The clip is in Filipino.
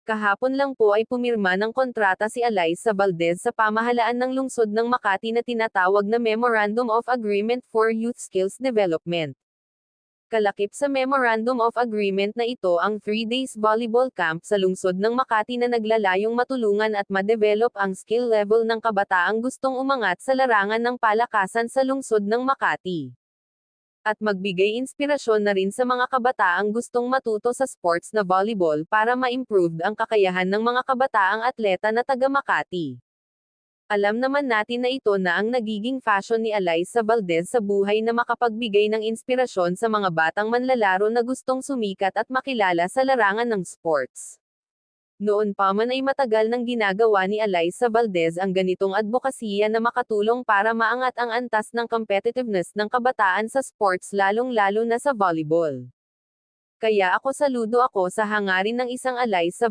Kahapon lang po ay pumirma ng kontrata si Alyssa Valdez sa pamahalaan ng lungsod ng Makati na tinatawag na Memorandum of Agreement for Youth Skills Development. Kalakip sa Memorandum of Agreement na ito ang 3 days volleyball camp sa lungsod ng Makati na naglalayong matulungan at ma-develop ang skill level ng kabataang gustong umangat sa larangan ng palakasan sa lungsod ng Makati. At magbigay inspirasyon na rin sa mga kabataang gustong matuto sa sports na volleyball para ma-improve ang kakayahan ng mga kabataang atleta na taga Makati. Alam naman natin na ito na ang nagiging fashion ni Alyssa Valdez sa buhay na makapagbigay ng inspirasyon sa mga batang manlalaro na gustong sumikat at makilala sa larangan ng sports. Noon pa man ay matagal nang ginagawa ni Alyssa Valdez ang ganitong advokasya na makatulong para maangat ang antas ng competitiveness ng kabataan sa sports lalong-lalo na sa volleyball. Kaya saludo ako sa hangarin ng isang Alyssa